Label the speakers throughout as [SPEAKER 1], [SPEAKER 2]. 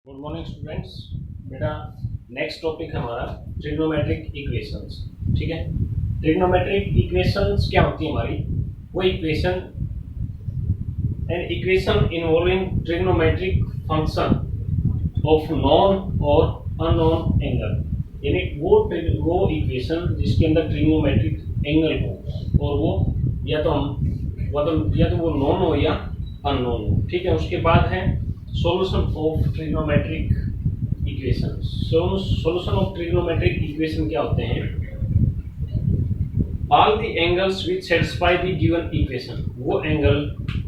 [SPEAKER 1] Good morning students. बेटा next topic है हमारा ट्रिग्नोमेट्रिक इक्वेशंस। ठीक है, ट्रिग्नोमेट्रिक इक्वेशंस क्या होती है हमारी? वो equation an equation involving trigonometric function of non और अननोन एंगल, यानी वो इक्वेशन जिसके अंदर ट्रिग्नोमेट्रिक एंगल हो और वो या तो वो नॉन हो या अननोन हो। ठीक है, उसके बाद है solution of trigonometric equation. Solution of trigonometric equation क्या होते हैं? All the angles which satisfy the given equation, वो एंगल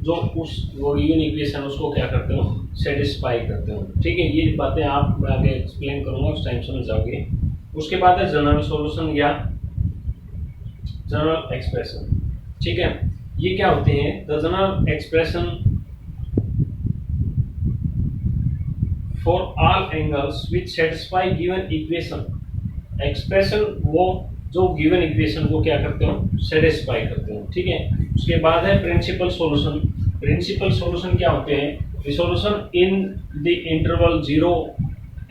[SPEAKER 1] जो वो गिवन इक्वेशन उसको क्या करते हो, सेटिस्फाई करते हो। ठीक है, ये बातें आप आगे एक्सप्लेन करूंगा, उस टाइम समझ जाओगे। उसके बाद है जनरल सॉल्यूशन या जनरल एक्सप्रेशन। ठीक है, ये क्या होते हैं? The general expression for all angles which satisfy given equation. Expression वो जो गिवन इक्वेशन को क्या करते हो, सेटिस्फाई करते हो। ठीक है, उसके बाद है प्रिंसिपल सॉल्यूशन। प्रिंसिपल सॉल्यूशन क्या होते हैं? Solution in the interval 0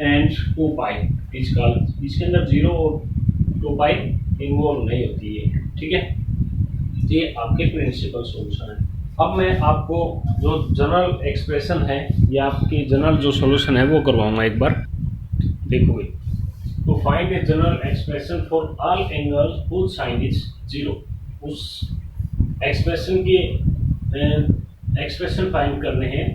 [SPEAKER 1] and 2 pi is called. इसके अंदर 0 और 2 पाई इन्वॉल्व नहीं होती है। ठीक है, ये आपके प्रिंसिपल सॉल्यूशन है। अब मैं आपको जो जनरल एक्सप्रेशन है या आपकी जनरल जो सॉल्यूशन है वो करवाऊंगा एक बार। देखो भाई, तो find a general expression for all angles whose sine is 0। उस एक्सप्रेशन के एक्सप्रेशन फाइंड करने हैं।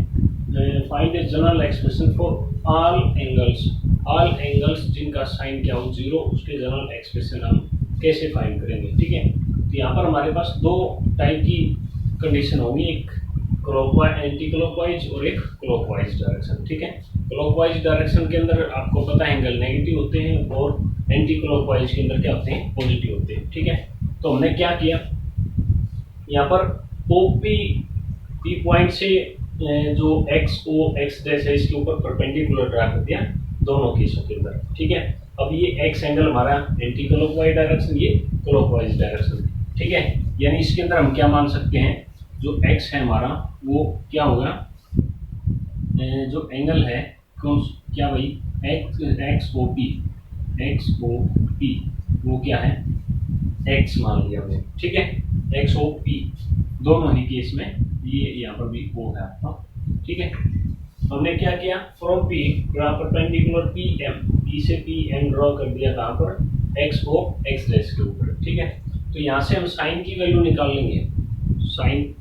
[SPEAKER 1] Find a general expression for all angles जिनका साइन क्या हो 0, उसके जनरल एक्सप्रेशन हम कैसे फाइंड करेंगे। ठीक है, तो यहाँ पर हमारे पास दो टाइप की कंडीशन होगी, एक क्लॉकवाइज एंटी क्लॉकवाइज और एक क्लॉकवाइज डायरेक्शन। ठीक है, क्लॉकवाइज डायरेक्शन के अंदर आपको पता है एंगल नेगेटिव होते हैं और एंटी क्लॉकवाइज के अंदर क्या होते हैं, पॉजिटिव होते हैं। ठीक है, तो हमने क्या किया, यहाँ पर ओपी पी पॉइंट से जो एक्स ओ एक्स डैश है इसके ऊपर परपेंडिकुलर ड्रा कर दिया दोनों केसों के अंदर। ठीक है, अब ये एक्स एंगल हमारा एंटी क्लॉकवाइज डायरेक्शन, ये क्लॉकवाइज डायरेक्शन। ठीक है, यानी इसके अंदर हम क्या मान सकते हैं, जो x है हमारा वो क्या होगा, जो एंगल है कौन क्या भाई, एक्स ओ पी वो क्या है, x मान लिया हमने। ठीक है, एक्स ओ पी दोनों ही केस में ये यहाँ पर भी ओ है आपका। ठीक है, हमने क्या किया, फ्रॉम पी परपेंडिकुलर पी से पी एम ड्रॉ कर दिया कहाँ पर, एक्स ओ एक्स डैश के ऊपर। ठीक है, तो यहाँ से हम साइन की वैल्यू निकाल लेंगे, साइन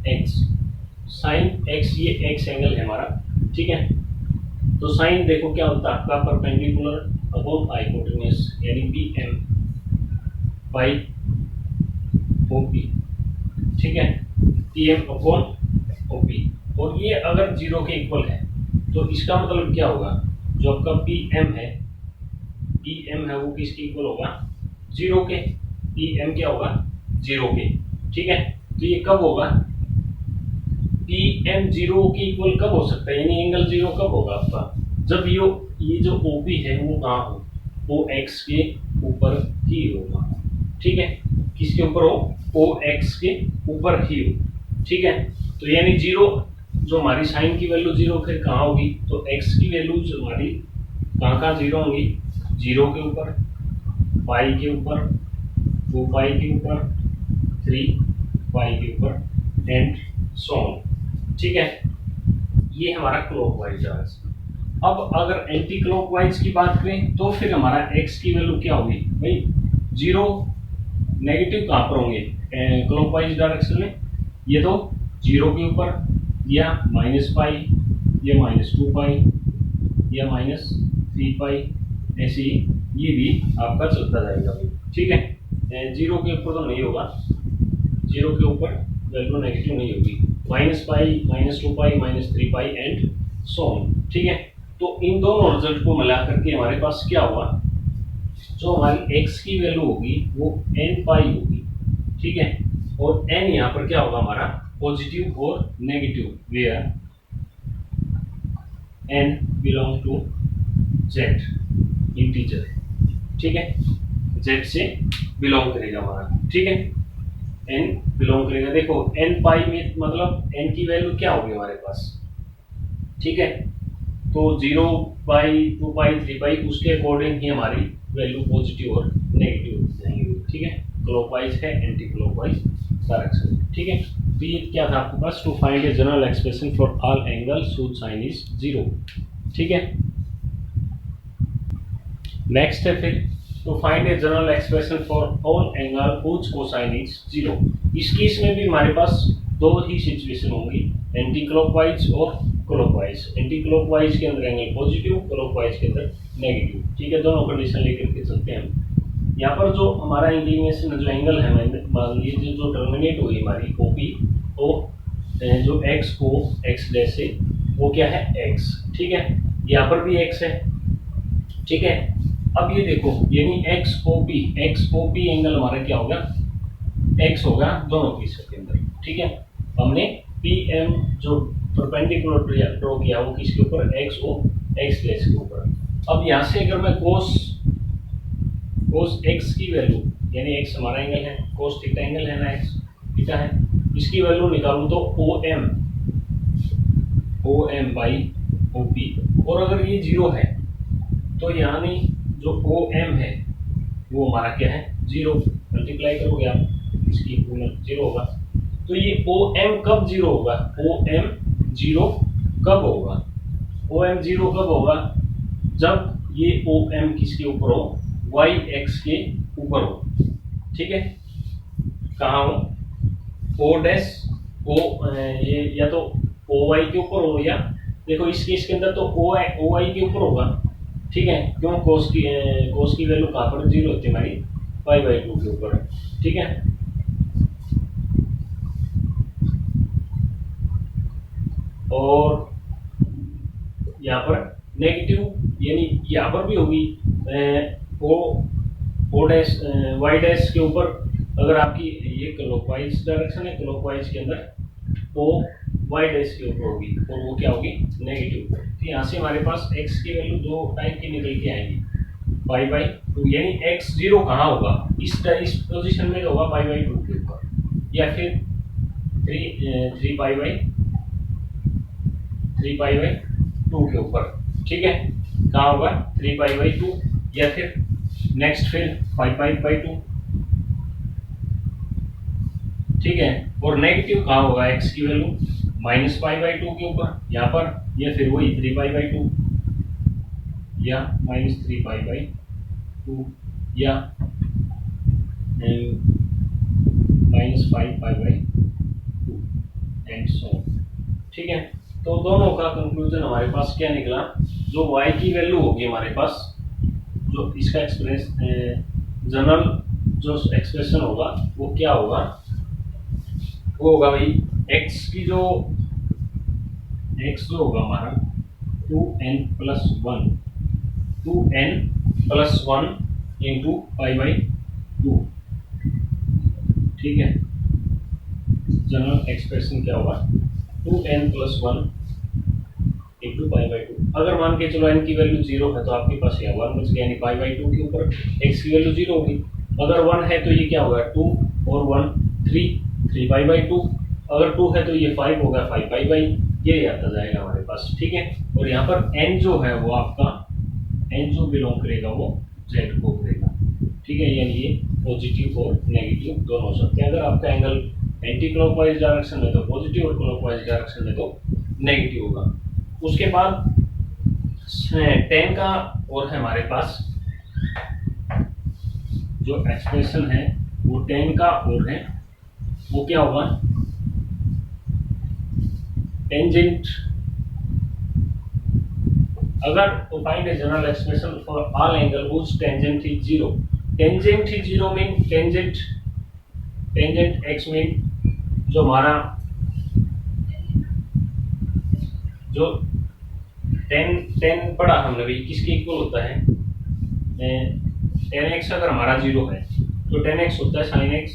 [SPEAKER 1] एक्स ये एक्स एंगल है हमारा। ठीक है, तो साइन देखो क्या होता है आपका, परपेंडिकुलर अपॉन हाइपोटेन्यूज यानी B M by O P. ठीक है, P M upon O P, और ये अगर 0 के इक्वल है तो इसका मतलब क्या होगा, जो आपका पी एम है वो किसके इक्वल होगा, 0 के। पी एम क्या होगा, 0 के। ठीक है, तो ये कब होगा, पी एम 0 के इक्वल कब हो सकता है, यानी एंगल 0 कब होगा आपका, जब ये जो ओपी है वो कहाँ हो, ओ एक्स के ऊपर ही होगा। ठीक है, किसके ऊपर हो, ओ एक्स के ऊपर ही हो। ठीक है, तो यानी 0 जो हमारी साइन की वैल्यू 0 फिर कहाँ होगी, तो एक्स की वैल्यू जो हमारी कहाँ 0 होंगी, 0 के ऊपर, पाई के ऊपर, 2 पाई के ऊपर, 3 पाई के ऊपर एंड सो ऑन। ठीक है, ये हमारा क्लॉकवाइज डायरेक्शन। अब अगर एंटी क्लॉकवाइज की बात करें तो फिर हमारा x की वैल्यू क्या होगी भाई, 0 नेगेटिव कहाँ पर होंगे क्लॉकवाइज डायरेक्शन में, ये तो 0 के ऊपर या माइनस पाई या माइनस 2 पाई या माइनस 3 पाई, ऐसे ही ये भी आपका चलता जाएगा भाई। ठीक है, 0 के ऊपर तो नहीं होगा, 0 के ऊपर वैल्यू नेगेटिव नहीं होगी, minus pi, minus 2 pi, minus 3 pi and so on. ठीक है, तो इन दोनों रिजल्ट को मिला करके हमारे पास क्या होगा, जो हमारी x की वैल्यू होगी वो n पाई होगी। ठीक है, और n यहाँ पर क्या होगा हमारा, पॉजिटिव और negative, where n belong to z integer. ठीक है, z से बिलोंग करेगा हमारा। ठीक है, n बिलोंग करेगा, देखो n पाई में मतलब n की वैल्यू क्या होगी हमारे पास। ठीक है, तो 0/2π/3π उसके अकॉर्डिंग ही हमारी वैल्यू पॉजिटिव और नेगेटिव जाएंगी। ठीक है, क्लॉकवाइज है, एंटी क्लॉकवाइज डायरेक्शन। ठीक है, तो ये क्या था आपके पास, to find a general expression for all angles whose sine is 0। ठीक है, नेक्स्ट है फिर to find a general expression for all angle whose cosine is 0। इस केस में भी हमारे पास दो ही सिचुएशन होंगी, एंटी क्लॉकवाइज और क्लॉकवाइज। एंटी क्लॉकवाइज के अंदर एंगल पॉजिटिव, क्लॉकवाइज के अंदर नेगेटिव। ठीक है, दोनों कंडीशन लेकर के चलते हैं हम। यहाँ पर जो हमारा इंक्लिनेशन जो एंगल है, मान लीजिए जो टर्मिनेट हुई हमारी ओपी, वो जो एक्स को एक्स डैश से, वो क्या है एक्स। ठीक है, यहाँ पर भी एक्स है। ठीक है, अब ये देखो, यानी एक्स ओ पी एंगल हमारा क्या होगा, एक्स होगा दोनों केस के अंदर। ठीक है, हमने पी एम जो परपेंडिकुलर ड्रॉ किया वो किसके ऊपर, एक्स ओ एक्स डैश के ऊपर। अब यहाँ से अगर मैं कोस एक्स की वैल्यू, यानी एक्स हमारा एंगल है, कोस थीटा एंगल है ना, एक्स थीटा है, इसकी वैल्यू निकालूं तो O M by O P. और अगर ये 0 है तो यानी जो ओ एम है वो हमारा क्या है, 0। मल्टीप्लाई करोगे आप, इसकी इक्वल 0 होगा। तो ये ओ एम कब 0 होगा, ओ एम 0 कब होगा, ओ एम 0 कब होगा, जब ये ओ एम किसके ऊपर हो, वाई एक्स के ऊपर हो। ठीक है, कहाँ हो, ओ डैश ओ ये या तो ओ वाई के ऊपर हो, या देखो इस केस के अंदर तो ओ वाई के ऊपर होगा। ठीक है, क्यों, कोस की वैल्यू कहाँ पर 0 होती है हमारी, पाई/2 के ऊपर। ठीक है, और यहाँ पर नेगेटिव, यानी यहाँ पर भी होगी ओ डैश वाई डैश के ऊपर। अगर आपकी ये क्लॉकवाइज डायरेक्शन है, क्लॉकवाइज के अंदर ओ वाई डैश के ऊपर होगी, और वो क्या होगी, नेगेटिव। तो यहाँ से हमारे पास x की वैल्यू दो टाइप की निकल के आएगी, पाई/2, यानी x 0 कहाँ होगा, इस पोजीशन में होगा पाई/2 के ऊपर, या फिर 3π/2 के ऊपर। ठीक है, कहाँ होगा, 3π/2, या फिर नेक्स्ट फिर 5π/2। ठीक है, और नेगेटिव कहाँ होगा, x की वैल्यू -π/2 के ऊपर यहाँ पर, या फिर वही 3π/2, या -3π/2, या -5π/2 एंड सो। ठीक है, तो दोनों का कंक्लूजन हमारे पास क्या निकला, जो y की वैल्यू होगी हमारे पास, जो इसका एक्सप्रेस जनरल जो एक्सप्रेशन होगा वो क्या होगा, वो होगा भाई x की जो x जो होगा हमारा 2n+1 इंटू पाई/2। ठीक है, जनरल एक्सप्रेशन क्या होगा, 2n+1 इंटू पाई/2। अगर मान के चलो n की वैल्यू 0 है तो आपके पास यहाँ 1 बच गया, यानी पाई/2 के ऊपर x की वैल्यू 0 होगी। अगर 1 है तो ये क्या होगा, 2 और 1 3π/2। अगर 2 है तो ये 5 होगा, 5π, ये आता जाएगा हमारे पास। ठीक है, और यहाँ पर n जो है वो आपका, n जो बिलोंग करेगा वो z को करेगा। ठीक है, यानी ये पॉजिटिव और नेगेटिव दोनों हो सकते हैं। अगर आपका एंगल एंटी क्लॉकवाइज डायरेक्शन में तो पॉजिटिव, और क्लॉकवाइज डायरेक्शन में तो नेगेटिव होगा। उसके बाद tan का और है हमारे पास जो एक्सप्रेशन है वो tan का और है, वो क्या होगा, टेंजेंट। अगर तो find a general expression for all angle which tangent is 0। Tangent he 0 mean tangent x mean जो हमारा जो tan पढ़ा हमने भाई किसके इक्वल होता है, tan x अगर हमारा 0 है तो tan x होता है sin x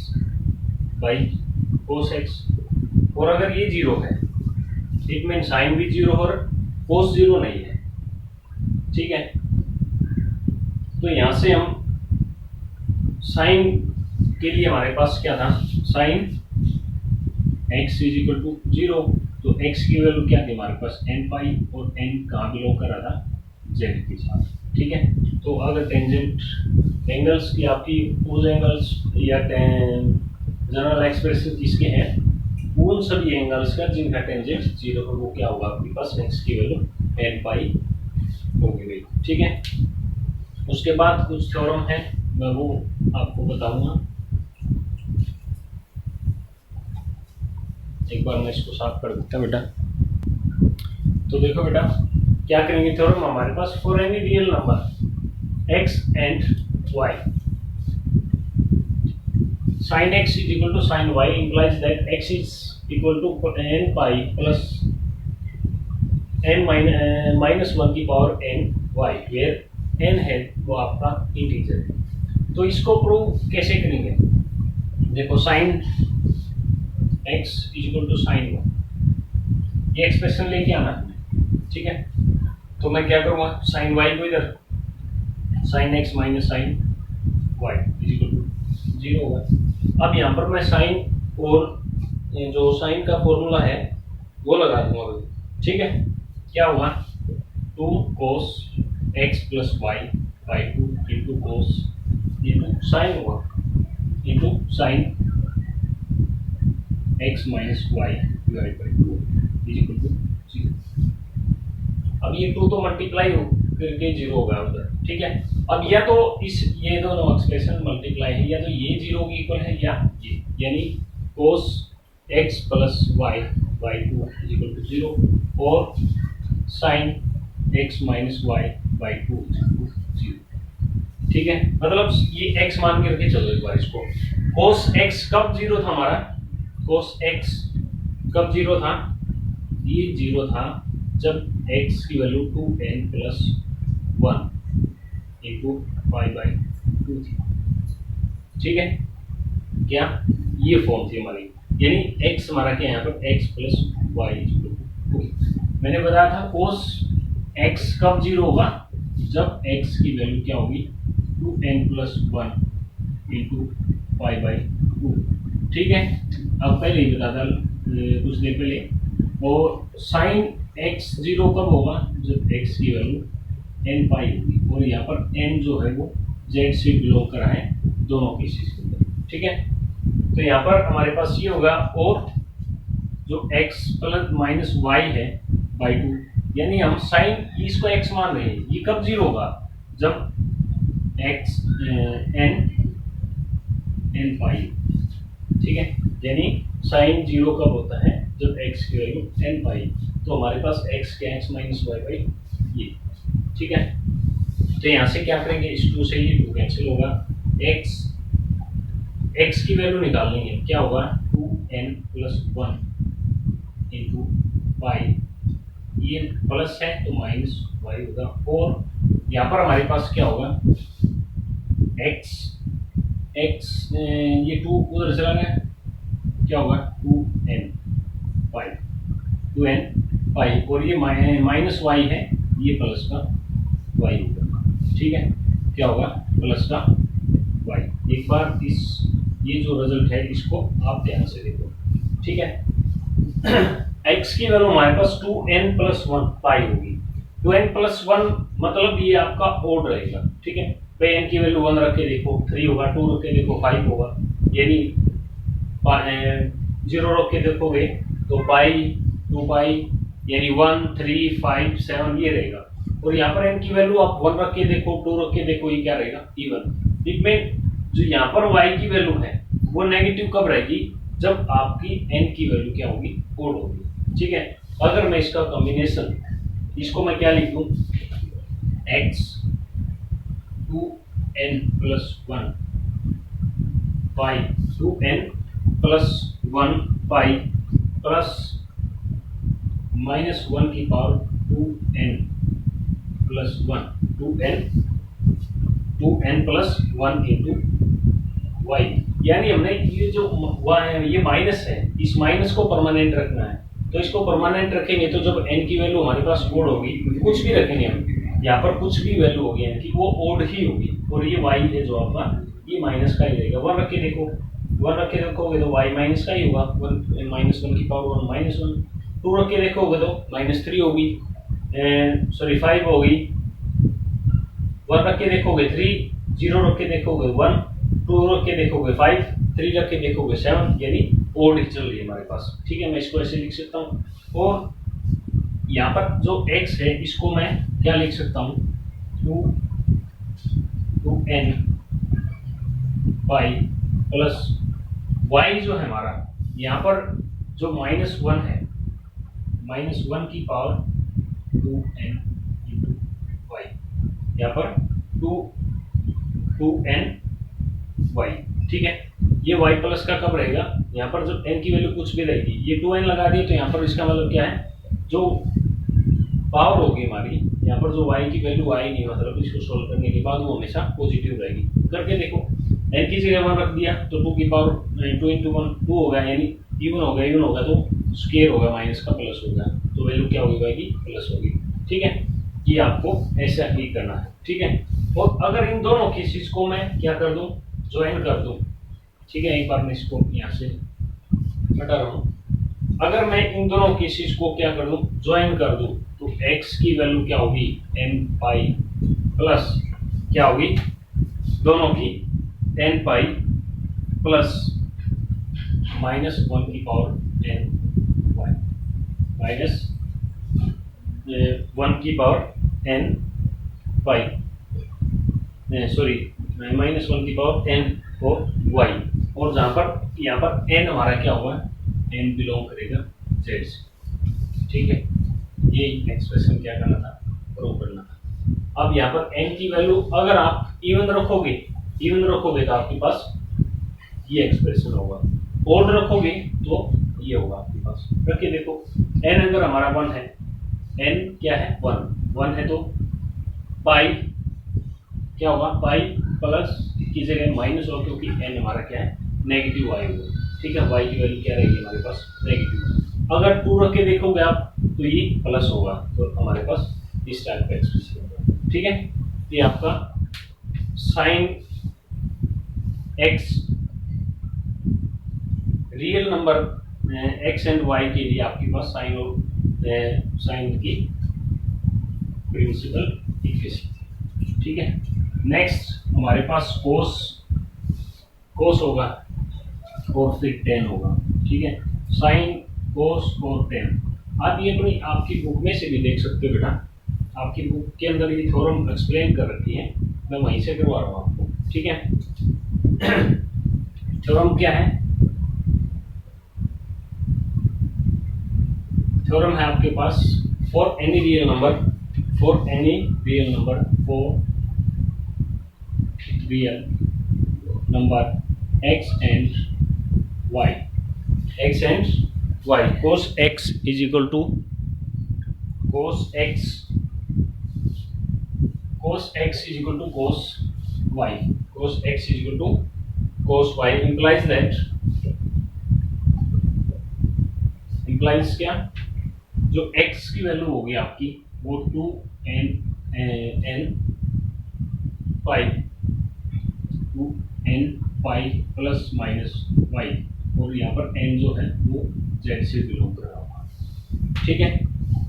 [SPEAKER 1] by cos x। और अगर ये 0 है इट मीन साइन भी 0 और cos 0 नहीं है। ठीक है, तो यहां से हम साइन के लिए हमारे पास क्या था, साइन x = 0, तो x की वैल्यू क्या थी हमारे पास n पाई, और n कहाँ बिलोंग कर रहा था, z के साथ। ठीक है, तो अगर टेंजेंट एंगल्स की आपकी उस एंगल्स या जनरल एक्सप्रेशन किसके हैं, उन सभी एंगल्स का जिनका टेंजेंट 0 है, वो क्या होगा आपके पास x की वैल्यू n पाई होगी भाई। ठीक है, उसके बाद कुछ थ्योरम है, मैं वो आपको बताऊंगा। एक बार मैं इसको साफ कर देता हूँ बेटा। तो देखो बेटा क्या करेंगे, थ्योरम हमारे पास for any real number x and y sin x is equal to sin y implies that x is equal to n pi plus n minus 1 की power n y, where n है वो आपका integer है। तो इसको prove कैसे करेंगे, देखो sin x is equal to sin y, ये एक्सप्रेशन लेके आना है। ठीक है, तो मैं क्या करूँगा, sin y को इधर sin x minus sin y is equal to 0 होगा। अब यहाँ पर मैं sin और जो sin का फॉर्मूला है वो लगा दूंगा। ठीक है, क्या हुआ, 2 cos x plus y by 2 into cos into sin हुआ into sin x minus y divided by 2 is equal to 0। अब ये 2 तो मल्टीप्लाई हो करके 0 होगा उधर। ठीक है, अब या तो ये दोनों एक्सप्रेशन मल्टीप्लाई है, या तो ये 0 की इक्वल है या ये, यानी cos x plus y by 2 is equal to 0 और sin x minus y by 2 is equal to 0। ठीक है, मतलब ये x मान के रखे चलो एक बार इसको। cos x कब 0 था हमारा, cos x कब 0 था, ये 0 था जब x की value 2n plus 1 into pi by 2 थी। ठीक है, क्या ये फॉर्म थी हमारी, यानी x हमारा क्या यहाँ पर x plus y equal to 2। मैंने बताया था cos x कब 0 होगा, जब x की वैल्यू क्या होगी 2n plus 1 into pi by 2। ठीक है, अब पहले ही बता था कुछ देर पहले, और sin x 0 कब होगा, जब x की वैल्यू n पाई होगी, और यहाँ पर n जो है वो z से बिलोंग कर रहा है दोनों केसेस के अंदर। ठीक है, तो यहाँ पर हमारे पास ये होगा, और जो x प्लस माइनस y है बाई 2, यानी हम साइन इसको x मान रहे हैं, ये कब 0 होगा, जब x n पाई। ठीक है, यानी साइन 0 कब होता है, जब x की वैल्यू n पाई। तो हमारे पास x के x माइनस वाई बाई ये। ठीक है, तो यहाँ से क्या करेंगे, इस 2 से ये 2 कैंसिल होगा, x की वैल्यू निकालनी है, क्या होगा 2n plus 1 into पाई, ये प्लस है तो माइनस y होगा, और यहाँ पर हमारे पास क्या होगा x ये 2 उधर चला गया, क्या होगा 2n पाई, और ये माइनस y है, ये प्लस का y होगा। ठीक है, क्या होगा प्लस का y। एक बार ये जो रिजल्ट है इसको आप ध्यान से देखो। ठीक है, x की वैल्यू हमारे पास 2n plus 1 पाई होगी। 2n plus 1 मतलब ये आपका ओड रहेगा। ठीक है, भाई n की वैल्यू 1 रख के देखो 3 होगा, 2 रख के देखो 5 होगा, यानी 0 रख के देखोगे तो पाई 2 पाई, यानी 1 3 5 7 ये रहेगा। और यहाँ पर n की वैल्यू आप 1 रख के देखो 2 रख के देखो, ये क्या रहेगा इवन। इसमें जो यहाँ पर y की वैल्यू है वो नेगेटिव कब रहेगी, जब आपकी n की वैल्यू क्या होगी ओड होगी। ठीक है, अगर मैं इसका कॉम्बिनेशन, इसको मैं क्या लिख दूं, x 2n plus 1 पाई 2n plus 1 pi plus minus 1 की power 2n plus 1 2n plus 1 into y, यानी हमने ये जो ये माइनस है, इस माइनस को परमानेंट रखना है। तो इसको परमानेंट रखेंगे तो जब n की वैल्यू हमारे पास ओड होगी, कुछ भी रखेंगे हम, यहाँ पर कुछ भी वैल्यू होगी n की, वो ओड ही होगी, और ये y है जो आपका ये माइनस का ही रहेगा। 1 रख के देखो, 1 रख के रखोगे तो y माइनस का ही होगा, 1 माइनस 1 की पावर 1 माइनस 1, 2 रख के देखोगे तो -3 होगी, सॉरी 5 होगी, 1 रख के देखोगे 3, 0 रख के देखोगे 1, 2 रख के देखोगे 5, 3 रख के देखोगे 7, यानी ओड ही चल रही है हमारे पास। ठीक है, मैं इसको ऐसे लिख सकता हूँ। और यहाँ पर जो x है इसको मैं क्या लिख सकता हूँ, 2n पाई प्लस y जो है हमारा यहाँ पर जो -1 है, -1 की पावर 2n इंटू वाई, यहाँ पर 2n y। ठीक है, ये y प्लस का कब रहेगा, यहाँ पर जब n की वैल्यू कुछ भी रहेगी, ये 2n लगा दिए तो यहाँ पर इसका मतलब क्या है, जो पावर होगी हमारी यहाँ पर जो y की वैल्यू आई नहीं, मतलब इसको सोल्व करने के बाद वो हमेशा पॉजिटिव रहेगी। करके देखो, n की जगह 1 रख दिया तो 2 की पावर 2 इंटू 1 2 होगा, यानी इवन होगा तो स्क्वायर होगा, माइनस का प्लस होगा, तो वैल्यू क्या होगी, y की प्लस होगी। ठीक है, ये आपको ऐसा ही करना है। ठीक है, और अगर इन दोनों केसेस को मैं क्या कर दूं, ज्वाइन कर दूं। ठीक है, एक बार मैं इसको यहाँ से हटा रहा हूँ। अगर मैं इन दोनों केसेस को क्या कर दूं, ज्वाइन कर दूं, तो x की वैल्यू क्या होगी, n पाई प्लस क्या होगी, दोनों की n पाई प्लस -1 की पावर n y, -1 की पावर n पाई, सॉरी -1 की पावर n और y, और जहां पर यहाँ पर n हमारा क्या होगा, n बिलोंग करेगा z से। ठीक है, ये एक्सप्रेशन क्या करना था, प्रूव करना था। अब यहाँ पर n की वैल्यू अगर आप इवन रखोगे तो आपके पास ये एक्सप्रेशन होगा, ओड रखोगे तो ये होगा आपके पास। रख के देखो, n अगर हमारा 1 है, n क्या है, 1 है, तो पाई क्या होगा, पाई प्लस की जगह माइनस होगा, क्योंकि n हमारा क्या है, नेगेटिव y होगा। ठीक है, y की वैल्यू क्या रहेगी हमारे पास, नेगेटिव। अगर 2 रख के देखोगे आप तो ये प्लस होगा, तो हमारे पास इस टाइप का एक्सप्रेशन होगा। ठीक है, ये आपका sine x real number x and y के लिए आपके पास साइन और साइन की प्रिंसिपल इक्वेशन। ठीक है, नेक्स्ट हमारे पास कोस होगा और फिर टेन होगा। ठीक है, साइन कोस और टेन आप ये अपनी आपकी बुक में से भी देख सकते हो बेटा, आपकी बुक के अंदर ये थ्योरम एक्सप्लेन कर रखी है, मैं वहीं से करवा रहा हूँ आपको। ठीक है, थ्योरम क्या है, थ्योरम है आपके पास for any real number x and y, cos x is equal to cos x is equal to cos y, cos x is equal to cos y implies क्या, जो x की वैल्यू होगी आपकी वो 2n pi plus minus y, और यहाँ पर n जो है वो z से बिलोंग कर रहा होगा। ठीक है,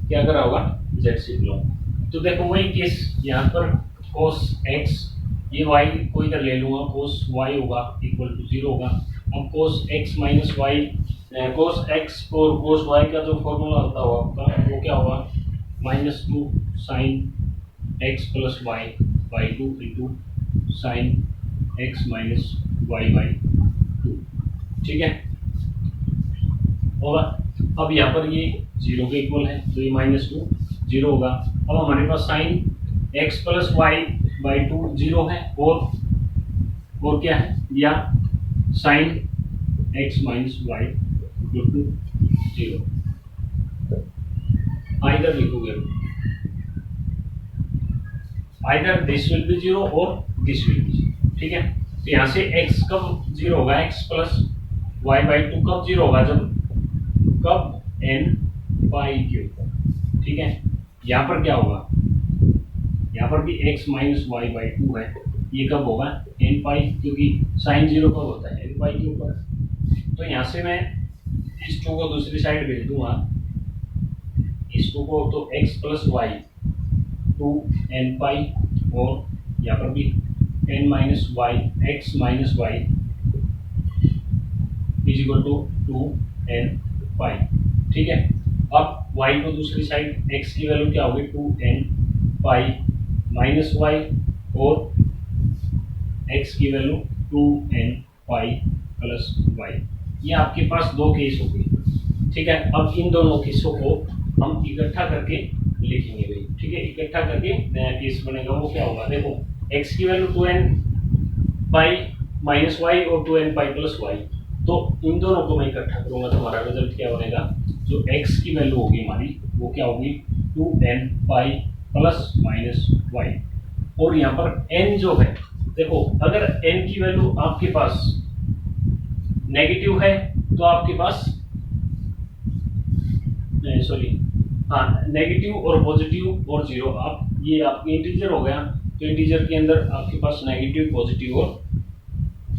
[SPEAKER 1] क्या कर रहा होगा, z से बिलोंग। तो देखो वही केस यहाँ पर cos x, ये y को इधर ले लूंगा, cos y होगा इक्वल टू 0 होगा। अब cos x minus y, cos x और cos y का जो फॉर्मूला होता है आपका वो क्या होगा, -2 sine x plus y by 2 into sine x minus y by 2। ठीक है, होगा। अब यहाँ पर ये 0 के इक्वल है तो ये -2 0 होगा। अब हमारे पास sine x plus y by 2 0 है, और क्या है, या sine x minus y equal to 0, either लिखोगे, आइदर दिस विल बी 0 और दिस विल बी 0। ठीक है, तो यहाँ से x कब 0 होगा, x प्लस वाई बाई 2 कब 0 होगा, कब n पाई के ऊपर। ठीक है, यहाँ पर क्या होगा, यहाँ पर भी x माइनस वाई बाई 2 है, ये कब होगा n पाई, क्योंकि साइन 0 कब होता है, n पाई के ऊपर। तो यहाँ से मैं इस 2 को दूसरी साइड भेज दूंगा, इसको को तो x प्लस वाई 2n पाई, और यहाँ पर भी n minus Y X minus Y is equal to 2n pi. ठीक है, अब y को दूसरी साइड x की वैल्यू क्या होगी 2n पाई माइनस वाई, और x की value 2n pi plus Y. ये आपके पास दो केस हो गए। ठीक है, अब इन दोनों केसों को हम इकट्ठा करके लिखेंगे भाई। ठीक है, इकट्ठा करके नया केस बनेगा, वो क्या होगा देखो, x की value 2n pi minus Y और 2n पाई प्लस वाई, तो इन दोनों को मैं इकट्ठा करूंगा तो हमारा रिजल्ट क्या बनेगा, जो x की वैल्यू होगी हमारी वो क्या होगी 2n pi plus minus Y, और यहाँ पर n जो है देखो, अगर n की वैल्यू आपके पास नेगेटिव है तो आपके पास सॉरी हाँ नेगेटिव और पॉजिटिव और जीरो, आप ये आपके इंटीजर हो गया, तो इंटीजर के अंदर आपके पास नेगेटिव पॉजिटिव और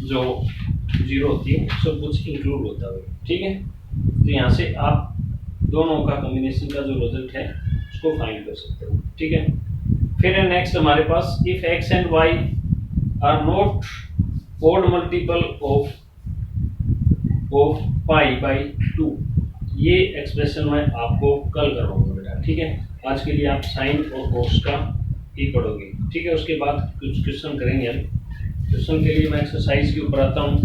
[SPEAKER 1] जो जीरो होती है सब कुछ इंक्लूड होता है। ठीक है, तो यहाँ से आप दोनों का कॉम्बिनेशन का जो रिजल्ट है उसको फाइंड कर सकते हो। ठीक है, फिर नेक्स्ट हमारे पास if x and y are not odd multiple of pi by 2, ये एक्सप्रेशन मैं आपको कल करवाऊंगा बेटा। ठीक है, आज के लिए आप साइन और कोस का ही पढ़ोगे। ठीक है, उसके बाद कुछ क्वेश्चन करेंगे हम। क्वेश्चन के लिए मैं एक्सरसाइज के ऊपर आता हूँ।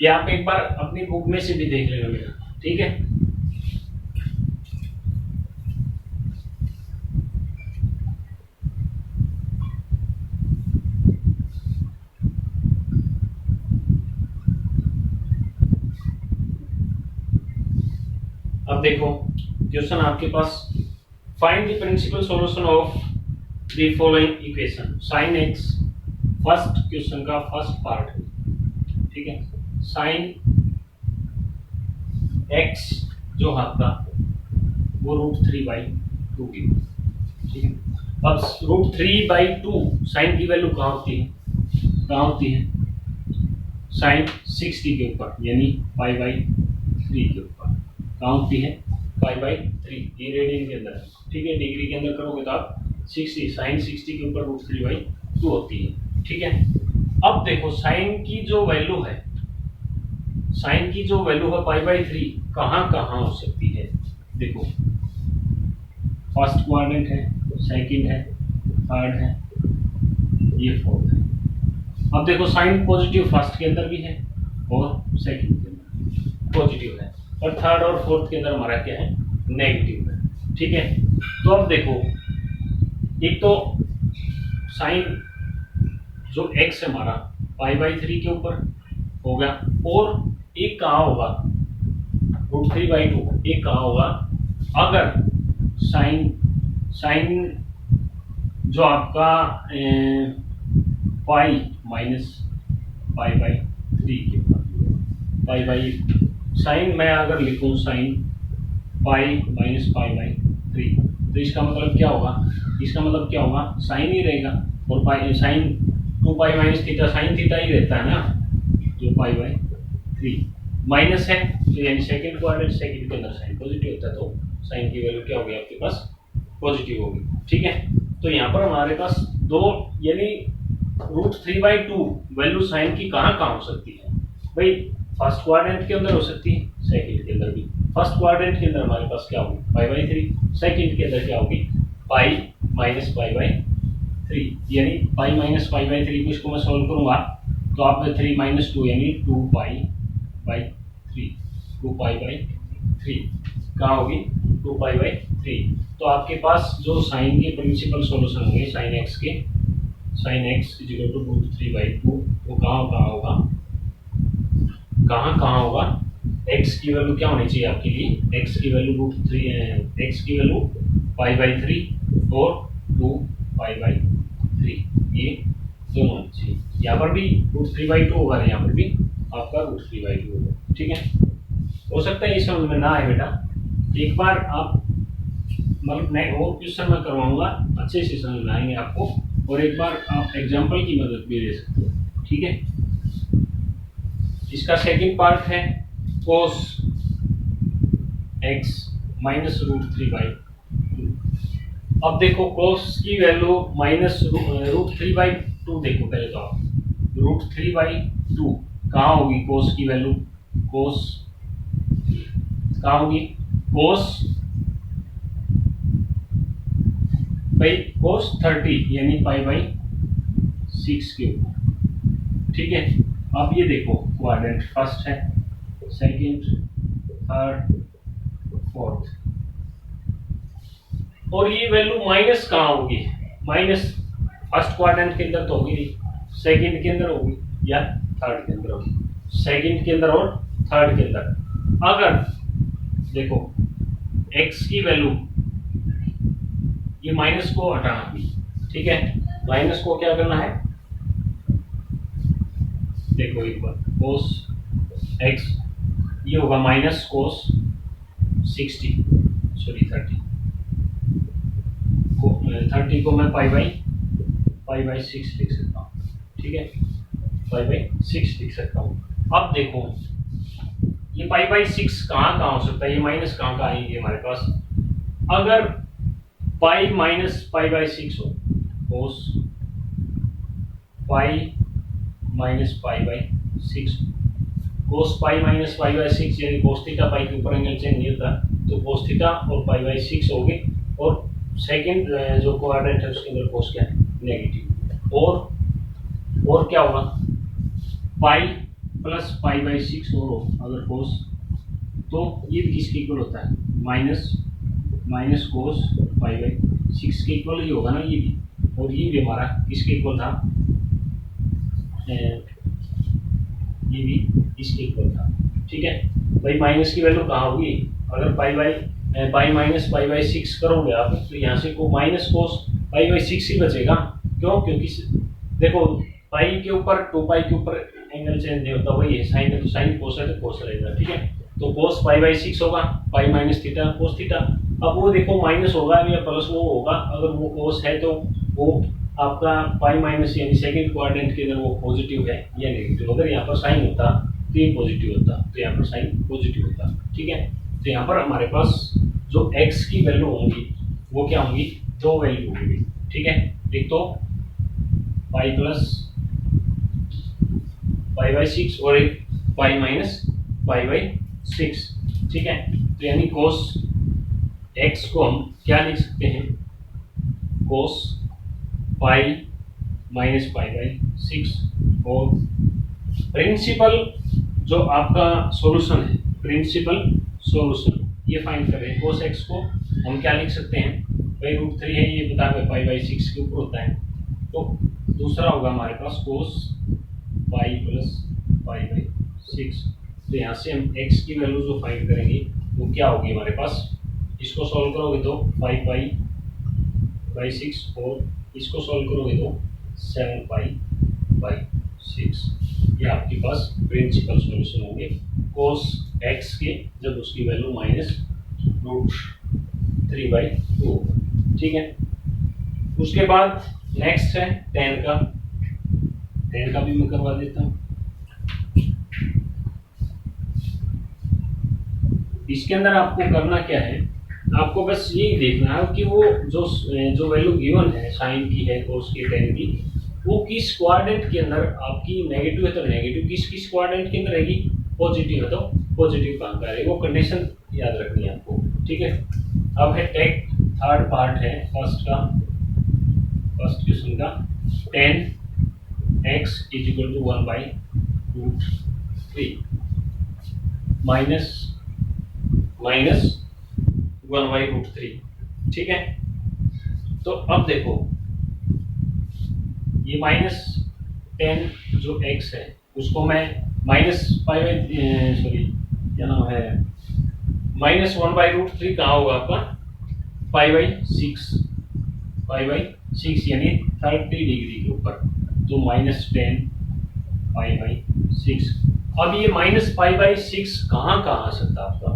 [SPEAKER 1] ये आप एक बार अपनी बुक में से भी देख लेना बेटा। ठीक है, अब देखो क्वेश्चन आपके पास, find the principal solution of the following equation sine x, first question का फर्स्ट पार्ट है। ठीक है, साइन एक्स जो आपका वो √3/2 की। ठीक है, अब √3/2 साइन की वैल्यू कहाँ होती है, कहाँ होती है साइन 60 के ऊपर, यानी π/3 के ऊपर कहाँ होती है π/3, ये रेडियन के अंदर है। ठीक है, डिग्री के अंदर करोगे तो आप 60 साइन 60 के ऊपर √3/2 होती है। ठीक है, अब देखो साइन की जो वैल्यू है, साइन की जो वैल्यू है π/3 कहाँ कहाँ हो सकती है, देखो फर्स्ट क्वाड्रेंट है, सेकंड है, थर्ड है, ये फोर्थ है। अब देखो साइन पॉजिटिव फर्स्ट के अंदर भी है और सेकंड के अंदर पॉजिटिव है, और थर्ड और फोर्थ के अंदर हमारा क्या है नेगेटिव है। ठीक है, तो अब देखो एक तो साइन जो x है हमारा π/3 के ऊपर हो गया, और एक कहाँ होगा √3/2, एक कहाँ होगा अगर साइन जो आपका पाई माइनस π/3 के ऊपर साइन मैं अगर लिखूं साइन पाई माइनस π/3, तो इसका मतलब क्या होगा, इसका मतलब क्या होगा साइन ही रहेगा, और pi sine 2π minus theta sine theta ही रहता है ना, जो π/3 माइनस है, तो यानी सेकंड क्वाड्रेंट सेकंड के अंदर साइन पॉजिटिव होता है, तो साइन की वैल्यू क्या होगी आपके पास पॉजिटिव होगी। ठीक है, तो यहाँ पर हमारे पास दो यानी √3/2 वैल्यू साइन की कहाँ कहाँ हो सकती है भाई, फर्स्ट क्वाड्रेंट के अंदर हो सकती है, सेकंड के अंदर भी। फर्स्ट क्वाड्रेंट के अंदर हमारे पास क्या होगी π/3, सेकंड के अंदर क्या होगी पाई माइनस π/3, यानी पाई माइनस π/3 को इसको मैं सॉल्व करूंगा तो आप 3 - 2 यानी 2π/3, 2π/3 कहाँ होगी 2π/3। तो आपके पास जो साइन के प्रिंसिपल सॉल्यूशन होंगे साइन एक्स के, sine X is equal to √3/2, वो कहाँ कहाँ होगा, कहाँ कहाँ होगा, x की वैल्यू क्या होनी चाहिए आपके लिए, x की वैल्यू √3, x की वैल्यू π/3 और 2π/3, ये दोनों होनी चाहिए। यहाँ पर भी √3/2 होगा, यहाँ पर भी आपका √3/2 होगा। ठीक है, हो सकता है ये समझ में ना आए बेटा, एक बार आप मतलब नए और क्वेश्चन मैं करवाऊंगा, अच्छे से समझ में आएंगे आपको, और एक बार आप एग्जाम्पल की मदद भी ले सकते हो। ठीक है, इसका सेकंड पार्ट है cos X minus root three by two. अब देखो कोस की value minus root three by two, देखो पहले तो आप रूट थ्री बाई टू कहाँ होगी कोस की वैल्यू, कोस कहाँ होगी, कोस भाई कोस 30 यानी पाई बाई 6 के ऊपर, ठीक है। अब ये देखो क्वाड्रेंट फर्स्ट है, सेकंड, थर्ड, फोर्थ, और ये वैल्यू माइनस कहाँ होगी, माइनस फर्स्ट क्वाड्रेंट के अंदर तो होगी नहीं, सेकंड के अंदर होगी या थर्ड के अंदर होगी, सेकंड के अंदर और थर्ड के अंदर। अगर देखो x की वैल्यू, ये माइनस को हटाना भी, ठीक है, माइनस को क्या करना है, देखो एक बार कोस x ये होगा माइनस कोस 60 सॉरी 30 को मैं पाई बाई 6 लिख सकता हूँ, ठीक है, पाई बाई 6 लिख सकता हूँ। अब देखो ये पाई बाई 6 कहाँ हो सकता है, ये माइनस कहाँ आएंगे हमारे पास, अगर पाई माइनस पाई बाई 6 हो, cos pi minus pi by 6, cos pi minus pi by 6 यानी कोस थीटा पाई के ऊपर एंगल चेंज नहीं होता, तो कोस थीटा और पाई बाई 6 हो गए, और सेकंड जो क्वाड्रेंट है उसके अंदर कोस क्या है, नेगेटिव, और क्या होगा, पाई प्लस पाई बाई 6 और हो अगर कोस, तो ये भी किसके इक्वल होता है, माइनस कोस पाई बाई 6 के इक्वल ही होगा ना ये भी, और ये भी हमारा किसके इक्वल था, ये भी इसके इक्वल था, ठीक है। भाई माइनस की वैल्यू कहाँ होगी, अगर पाई माइनस पाई बाई 6 करोगे आप, तो यहाँ से को माइनस कोस पाई बाई 6 ही बचेगा, क्यों, क्योंकि देखो पाई के ऊपर 2 पाई के ऊपर एंगल चेंज नहीं होता, वही है साइन है तो साइन, कोस है तो कोस रहेगा, ठीक है। तो कोस पाई बाई 6 होगा, pi minus theta cos theta, अब वो देखो माइनस होगा या प्लस वो होगा, अगर वो कोस है तो वो आपका पाई माइनस यानी सेकंड क्वाड्रेंट के अंदर वो पॉजिटिव है या नेगेटिव, अगर यहाँ पर साइन होता तो ये पॉजिटिव होता, तो यहाँ पर साइन पॉजिटिव होता, ठीक है। तो यहाँ पर हमारे पास जो x की वैल्यू होंगी वो क्या होंगी, 2 वैल्यू होंगी, ठीक है। एक तो पाई प्लस पाई बाई 6 और एक पाई माइनस पाई बाई 6, ठीक है। तो यानी कोस x को हम क्या लिख सकते हैं, कोस पाई माइनस पाई बाई 6, और प्रिंसिपल जो आपका सॉल्यूशन है, प्रिंसिपल सॉल्यूशन ये फाइंड कर रहे हैं, कोस x को हम क्या लिख सकते हैं, भाई रूट 3 है ये बता के पाई बाई 6 के ऊपर होता है, तो दूसरा होगा हमारे पास कोस पाई प्लस पाई बाई 6। तो यहाँ से हम x की वैल्यू जो फाइंड करेंगे वो क्या होगी हमारे पास, इसको सॉल्व करोगे तो 5 पाई बाई 6, और इसको सॉल्व करोगे तो 7 पाई बाई 6, ये आपके पास प्रिंसिपल सॉल्यूशन होंगे कोस x के, जब उसकी वैल्यू माइनस रूट 3 बाई 2, ठीक है। उसके बाद नेक्स्ट है tan का भी मैं करवा देता हूँ। इसके अंदर आपको करना क्या है, आपको बस ये देखना है कि वो जो वैल्यू गिवन है साइन की है कोस की tan की, वो किस क्वाड्रेंट के अंदर आपकी नेगेटिव है तो नेगेटिव, किस क्वाड्रेंट के अंदर रहेगी, पॉजिटिव है तो पॉजिटिव कहाँ का है, वो कंडीशन याद रखनी है आपको, ठीक है। अब है टेक थर्ड पार्ट है फर्स्ट क्वेश्चन का, tan x is equal to 1 by root 3 minus 1 by root 3, ठीक है। तो अब देखो ये माइनस 10 जो x है उसको मैं माइनस पाई बाई सॉरी क्या नाम है, माइनस 1 बाई रूट 3 कहाँ होगा आपका, पाई बाई 6 यानी 30 डिग्री के ऊपर, तो माइनस 10 पाई बाई 6। अब ये माइनस पाई बाई 6 कहाँ आ सकता है आपका,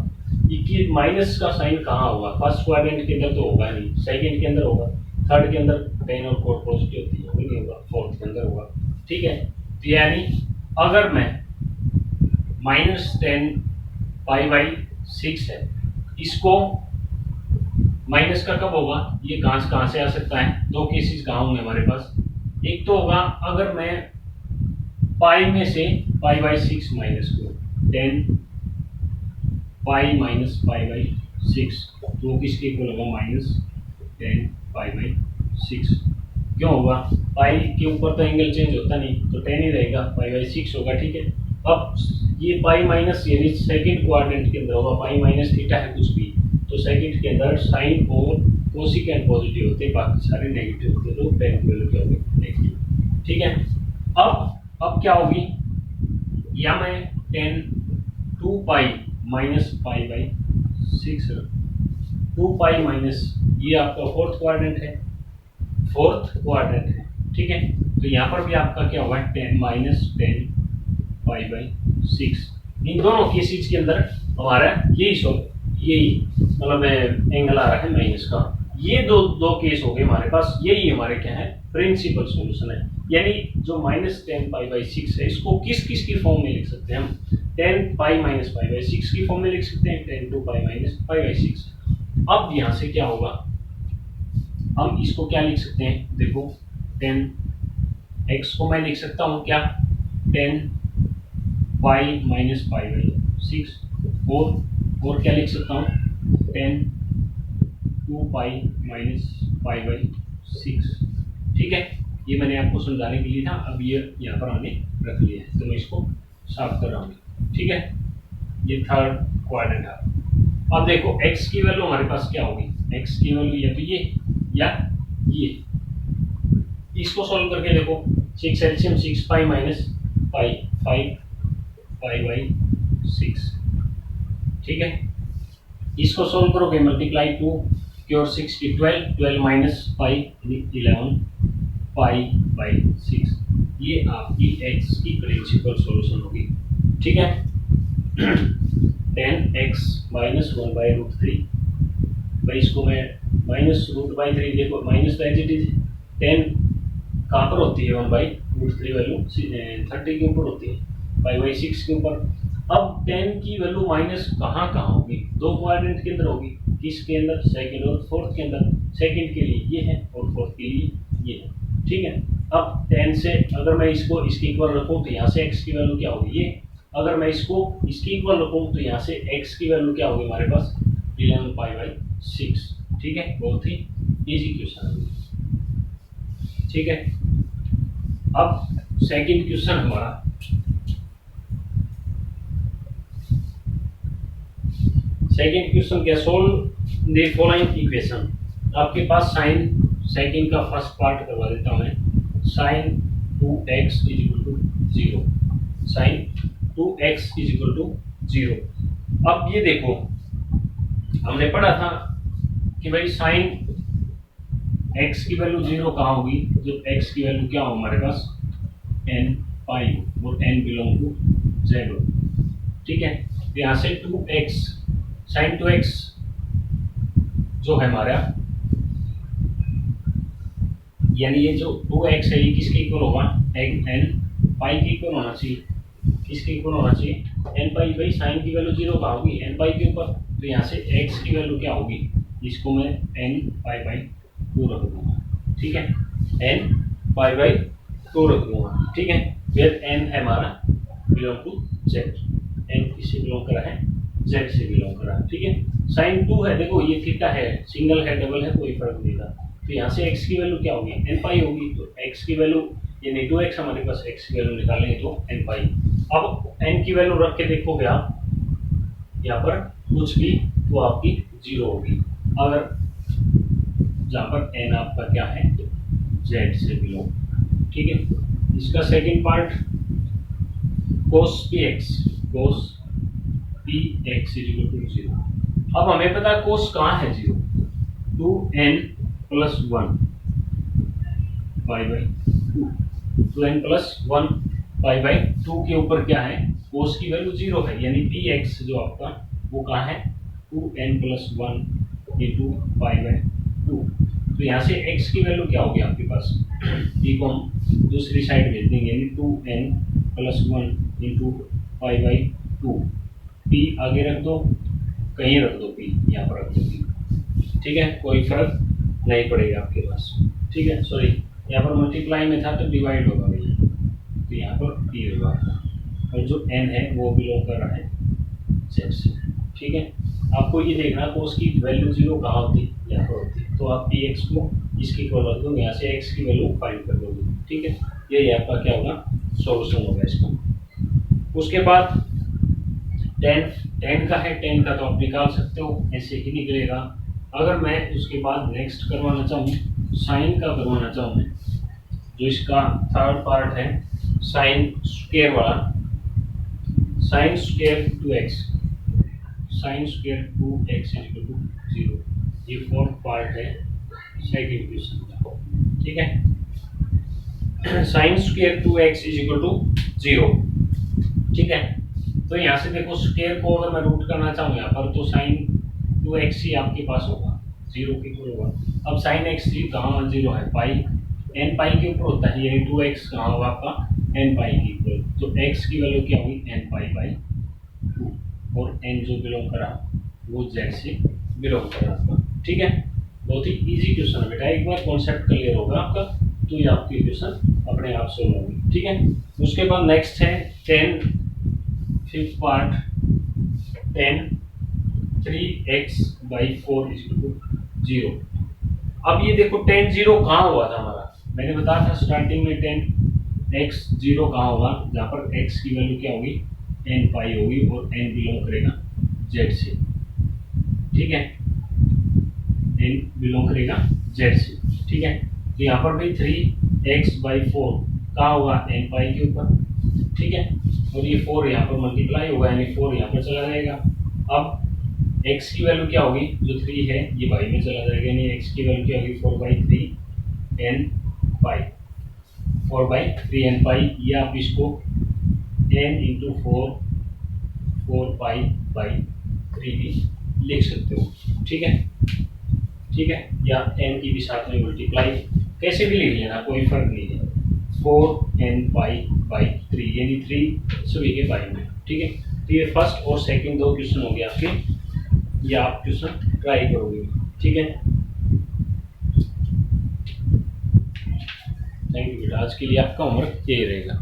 [SPEAKER 1] ये माइनस का साइन कहाँ होगा, फर्स्ट क्वाड्रेंट के अंदर तो होगा नहीं, सेकंड के अंदर होगा, थर्ड के अंदर 10 और 4 पॉजिटिव होती है, नहीं होगा, फोर्थ के अंदर होगा, ठीक है। तो यानी अगर मैं -10 π/6 है। इसको माइनस का कब होगा, ये कहाँ से आ सकता है, दो केसेस कहाँ होंगे हमारे पास। एक तो होगा अगर मैं पाई में से π/6 माइनस करूँ, 10 π-π/6, तो किसके इक्वल होगा -10 π/6। क्यों होगा, पाई के ऊपर तो एंगल चेंज होता नहीं, तो 10 ही रहेगा, π/6 होगा। ठीक है, अब ये पाई माइनस यानी सेकंड क्वाड्रेंट के अंदर होगा, पाई माइनस थीटा है कुछ भी, तो सेकंड के अंदर साइन और कोसिकेंट पॉजिटिव होते हैं, बाकी सारे नेगेटिव होते हैं, तो टेन की वैल्यू क्या होगी, नेगेटिव। ठीक है, अब क्या होगी, या मैं 10 2 माइनस π/6, 2 माइनस, ये आपका फोर्थ क्वाड्रेंट है, ठीक है, तो यहाँ पर भी आपका क्या होगा, 10 π/6। इन दोनों केसेस के अंदर हमारा यही मतलब एंगल आ रहा है माइनस का। ये दो केस हो गए हमारे पास, यही हमारे क्या है, प्रिंसिपल सॉल्यूशन है। यानी जो -10 π/6 है, इसको किस की फॉर्म में लिख सकते हैं हम, 10 π - π/6 की फॉर्म में लिख सकते हैं, 10 2 π - π/6। अब यहाँ से क्या होगा, हम इसको क्या लिख सकते हैं, देखो 10 x को मैं लिख सकता हूँ क्या, 10 π - π/6, और क्या लिख सकता हूँ, 10 2 π - π/6। ठीक है, ये मैंने आपको समझाने के लिए था, अब ये यहाँ पर हमने रख लिया है, तो मैं इसको साफ कर रहा हूँ। ठीक है, ये थर्ड क्वाड्रेंट है। अब देखो x की वैल्यू हमारे पास क्या होगी, x की वैल्यू या तो ये या ये, इसको सॉल्व करके देखो, 6 एलसीएम 6 π - π 5 π/6। ठीक है, इसको सॉल्व करोगे, मल्टीप्लाई 2 की और 6 की 12 माइनस पाई 11 π/6। ये आपकी x की प्रिंसिपल सॉल्यूशन होगी। ठीक है, 10x - 1/√3, भाई इसको मैं -√3, देखो माइनस तो एज इट इज, 10 कहाँ पर होती है, 1/√3 वैल्यू 30 के ऊपर होती है, π/6 के ऊपर। अब 10 की वैल्यू माइनस कहाँ होगी, दो क्वाड्रेंट के अंदर होगी, किसके अंदर, सेकंड और फोर्थ के अंदर। सेकंड के लिए ये है और फोर्थ के लिए ये है। ठीक है, अब 10 से अगर मैं इसको इसके इक्वल रखूँ तो यहाँ से x की वैल्यू क्या होगी, ये अगर मैं इसको इसके इक्वल रखूँ तो यहाँ से x की वैल्यू क्या होगी हमारे पास, 11 π/6। ठीक है, बहुत ही इजी क्वेश्चन है। ठीक है, अब सेकंड क्वेश्चन हमारा, सेकंड क्वेश्चन क्या, सोल्व द फॉलोइंग इक्वेशन। आपके पास साइन सेकंड का फर्स्ट पार्ट करवा देता हूं मैं, साइन 2x = 0, साइन 2x = 0। अब ये देखो, हमने पढ़ा था कि भाई साइन x की वैल्यू 0 कहाँ होगी, जब x की वैल्यू क्या हो हमारे पास, n पाई, और n बिलोंग टू z हो। ठीक है, तो यहाँ से 2x साइन 2x जो है हमारा, यानी ये जो 2x है ये किसके इक्वल होगा, n पाई के इक्वल होना चाहिए, किसके इक्वल होना चाहिए, n पाई। भाई साइन की वैल्यू 0 कहाँ होगी, n पाई के ऊपर, तो यहाँ से x की वैल्यू क्या होगी, इसको मैं n π/2 रख दूंगा। ठीक है, n π/2 रख दूंगा। ठीक है, फिर n है हमारा बिलोंग टू z, n किससे बिलोंग करा है, z से बिलोंग करा है। ठीक है, साइन 2 है, देखो ये थीटा है, सिंगल है डबल है कोई फर्क नहीं था, तो यहाँ से x की वैल्यू क्या होगी, n पाई होगी, तो x की वैल्यू यानी 2x हमारे पास x की वैल्यू निकालेंगे तो n पाई। अब n की वैल्यू रख के देखोगे आप यहाँ पर कुछ भी, तो आपकी 0 होगी, अगर जहाँ पर n आपका क्या है, z से बिलोंग। ठीक है, इसका सेकंड पार्ट cos px = 0। अब हमें पता है cos कहाँ है 0, 2n + 1 π/2, 2n + 1 π/2 के ऊपर क्या है, cos की वैल्यू 0 है, यानी px जो आपका वो कहाँ है, 2n + 1 × π/2। तो यहाँ से x की वैल्यू क्या होगी आपके पास, ये को हम दूसरी साइड भेज देंगे, यानी 2n + 1 × 2, पी आगे रख दो, कहीं रख दो पी, यहाँ पर रख दो पी, ठीक है, कोई फर्क नहीं पड़ेगा आपके पास, ठीक है। सॉरी, यहाँ पर मल्टीप्लाई में था तो डिवाइड होगा भैया, तो यहाँ पर पी होगा आपका, और जो एन है वो बिलोंग कर रहा है जेड से, ठीक है। आपको ये देखना को उसकी वैल्यू 0 कहाँ होती, यहाँ पर होती, तो आप पी एक्स को इसकी इक्वल रख दो, यहाँ से एक्स की वैल्यू फाइंड कर दोगे, ठीक है। यही आपका क्या होगा, सॉल्यूशन होगा इसका। उसके बाद टेन का है, टेन का तो आप निकाल सकते हो, ऐसे ही निकलेगा। अगर मैं उसके बाद नेक्स्ट करवाना चाहूँ, साइन का करवाना चाहूँ मैं, जो इसका थर्ड पार्ट है साइन स्क्वायर वाला, sine square 2x, sine square 2x equal to 0, ये फोर्थ पार्ट है सेकंड क्वेश्चन का, ठीक है। Sine square 2x is equal to 0, ठीक है। तो यहाँ से देखो स्क्वायर को अगर मैं रूट करना चाहूँ यहाँ पर, तो साइन 2x ही आपके पास होगा, 0 के ऊपर होगा। अब साइन x जी कहाँ 0 है, पाई, n पाई के ऊपर होता है, यानी 2x कहाँ होगा आपका n पाई के ऊपर, तो x की वैल्यू क्या होगी n पाई बाई 2, और n जो बिलोंग करा वो z से बिलोंग करा आपका, ठीक है। बहुत ही इजी क्वेश्चन है बेटा, एक बार कॉन्सेप्ट क्लियर होगा आपका तो ये आपकी क्वेश्चन अपने आप सोल्व होगी, ठीक है। उसके बाद नेक्स्ट है 10 fifth part, 10 3x by 4 is equal to 0। अब ये देखो 10 0 कहाँ हुआ था हमारा, मैंने बताया था स्टार्टिंग में 10x 0 कहाँ होगा, जहाँ पर x की वैल्यू क्या होगी n पाई होगी, और n बिलोंग करेगा z से, ठीक है, n बिलोंग करेगा z से, ठीक है। तो यहाँ पर भी 3x बाई 4 कहाँ होगा n पाई के ऊपर, ठीक है, और ये 4 यहाँ पर मल्टीप्लाई होगा, यानी 4 यहाँ पर चला जाएगा। अब x की वैल्यू क्या होगी, जो 3 है ये y में चला जाएगा, यानी x की वैल्यू क्या होगी 4/3 n पाई, 4/3 n पाई, या आप इसको n इंटू 4 पाई बाई 3 भी लिख सकते हो, ठीक है, ठीक है, या n की भी साथ में मल्टीप्लाई कैसे भी लिख लेना, कोई फर्क नहीं है, 4n पाई बाई 3, यानी 3 सभी के पाई में, ठीक है। तो ये फर्स्ट और सेकंड दो क्वेश्चन हो गए आपके, ये आप क्वेश्चन ट्राई करोगे, ठीक है। थैंक यू बेटा, आज के लिए आपका होमवर्क यही रहेगा।